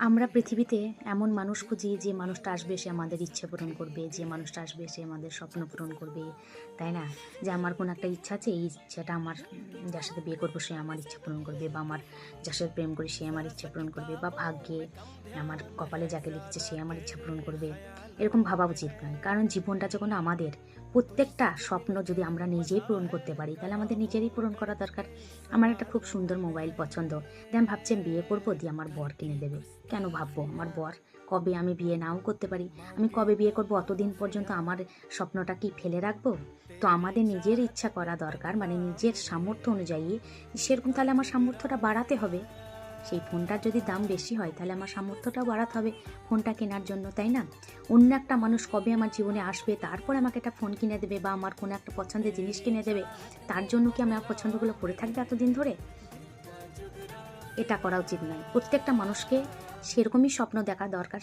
আমরা পৃথিবীতে এমন মানুষ খুঁজি যে মানুষটা আসবে সে আমাদের ইচ্ছে পূরণ করবে, যে মানুষটা আসবে সে আমাদের স্বপ্ন পূরণ করবে, তাই না? যে আমার কোনো একটা ইচ্ছা আছে, এই ইচ্ছাটা আমার যার সাথে বিয়ে করবো সে আমার ইচ্ছা পূরণ করবে, বা আমার যার সাথে প্রেম করি সে আমার ইচ্ছা পূরণ করবে, বা ভাগ্যে আমার কপালে যাকে লিখেছে সে আমার ইচ্ছা পূরণ করবে। এরকম ভাবা উচিত নয়, কারণ জীবনটা যখন আমাদের, প্রত্যেকটা স্বপ্ন যদি আমরা নিজেই পূরণ করতে পারি তাহলে আমাদের নিজেরই পূরণ করা দরকার। আমার একটা খুব সুন্দর মোবাইল পছন্দ, দিয়ে আমি ভাবছি আমি বিয়ে করবো, দিয়ে আমার বর কিনে দেবে। কেন ভাববো? আমার বর কবে আমি বিয়ে নাও করতে পারি, আমি কবে বিয়ে করব, অতদিন পর্যন্ত আমার স্বপ্নটা কি ফেলে রাখবো? তো আমাদের নিজের ইচ্ছা করা দরকার, মানে নিজের সামর্থ্য অনুযায়ী। সেরকম তাহলে আমার সামর্থ্যটা বাড়াতে হবে। সেই ফোনটার যদি দাম বেশি হয় তাহলে আমার সামর্থ্যটাও বাড়াতে হবে ফোনটা কেনার জন্য, তাই না? অন্য একটা মানুষ কবে আমার জীবনে আসবে তারপর আমাকে একটা ফোন কিনে দেবে, বা আমার কোনো একটা পছন্দের জিনিস কিনে দেবে, তার জন্য কি আমার পছন্দগুলো করে থাকবে এতদিন ধরে? এটা করা উচিত নয়। প্রত্যেকটা মানুষকে সেরকমই স্বপ্ন দেখা দরকার,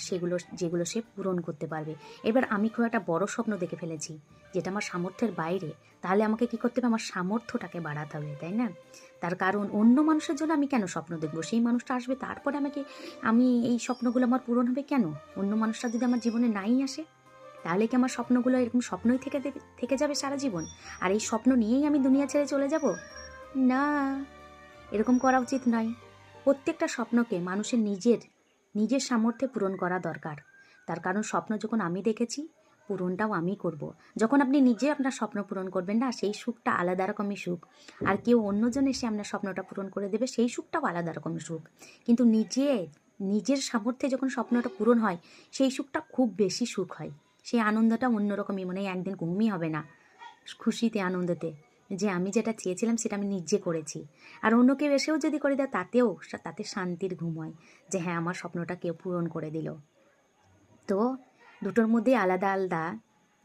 যেগুলো সে পূরণ করতে পারবে। এবার আমি খুব একটা বড় স্বপ্ন দেখে ফেলেছি যেটা আমার সামর্থ্যের বাইরে, তাহলে আমাকে কি করতে হবে? আমার সামর্থ্যটাকে বাড়াতে হবে, তাই না? তার কারণ অন্য মানুষের জন্য আমি কেন স্বপ্ন দেখবো? সেই মানুষটা আসবে তারপরে আমি এই স্বপ্নগুলো আমার পূরণ হবে কেন? অন্য মানুষটা যদি আমার জীবনে নাই আসে, তাহলে কি আমার স্বপ্নগুলো এরকম স্বপ্নই থেকে যাবে সারা জীবন? আর এই স্বপ্ন নিয়েই আমি দুনিয়া ছেড়ে চলে যাব? না, এরকম করা উচিত নয়। প্রত্যেকটা স্বপ্নকে মানুষের নিজের সামর্থ্যে পূরণ করা দরকার। তার কারণ স্বপ্ন যখন আমি দেখেছি, পূরণটাও আমি করব। যখন আপনি নিজে আপনার স্বপ্ন পূরণ করবেন না, সেই সুখটা আলাদা রকমই সুখ। আর কেউ অন্যজন এসে আপনার স্বপ্নটা পূরণ করে দেবে, সেই সুখটাও আলাদা রকমের সুখ। কিন্তু নিজের সামর্থ্যে যখন স্বপ্নটা পূরণ হয়, সেই সুখটা খুব বেশি সুখ হয়। সেই আনন্দটা অন্যরকমই, মনে হয় একদিন ঘুমই হবে না খুশিতে, আনন্দতে, যে আমি যেটা চেয়েছিলাম সেটা আমি নিজে করেছি। আর অন্য কেউ এসেও যদি করে দেয় তাতে শান্তির ঘুম হয়, যে হ্যাঁ আমার স্বপ্নটা কেউ পূরণ করে দিল। তো দুটোর মধ্যে আলাদা আলাদা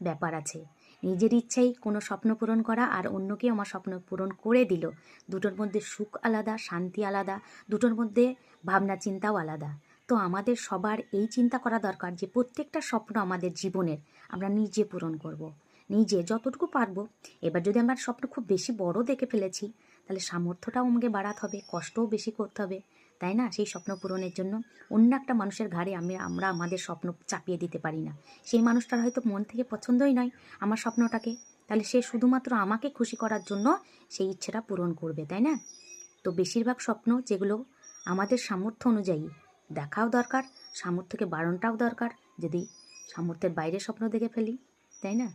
ব্যাপার আছে। নিজের ইচ্ছাই কোনো স্বপ্ন পূরণ করা, আর অন্য কেউ আমার স্বপ্ন পূরণ করে দিল, দুটোর মধ্যে সুখ আলাদা, শান্তি আলাদা, দুটোর মধ্যে ভাবনা চিন্তাও আলাদা। তো আমাদের সবার এই চিন্তা করা দরকার যে প্রত্যেকটা স্বপ্ন আমাদের জীবনের আমরা নিজে পূরণ করব, নিজে যতটুকু পারবো। এবার যদি আমার স্বপ্ন খুব বেশি বড় দেখে ফেলেছি, তাহলে সামর্থ্যটাও আমাকে বাড়াতে হবে, কষ্টও বেশি করতে হবে, তাই না? সেই স্বপ্ন পূরণের জন্য অন্য একটা মানুষের ঘাড়ে আমরা আমাদের স্বপ্ন চাপিয়ে দিতে পারি না। সেই মানুষটার হয়তো মন থেকে পছন্দই নয় আমার স্বপ্নটাকে, তাহলে সে শুধুমাত্র আমাকে খুশি করার জন্য সেই ইচ্ছেটা পূরণ করবে, তাই না? তো বেশিরভাগ স্বপ্ন যেগুলো আমাদের সামর্থ্য অনুযায়ী দেখাও দরকার, সামর্থ্যকে বাড়ানোটাও দরকার, যদি সামর্থ্যের বাইরে স্বপ্ন দেখে ফেলি, তাই না?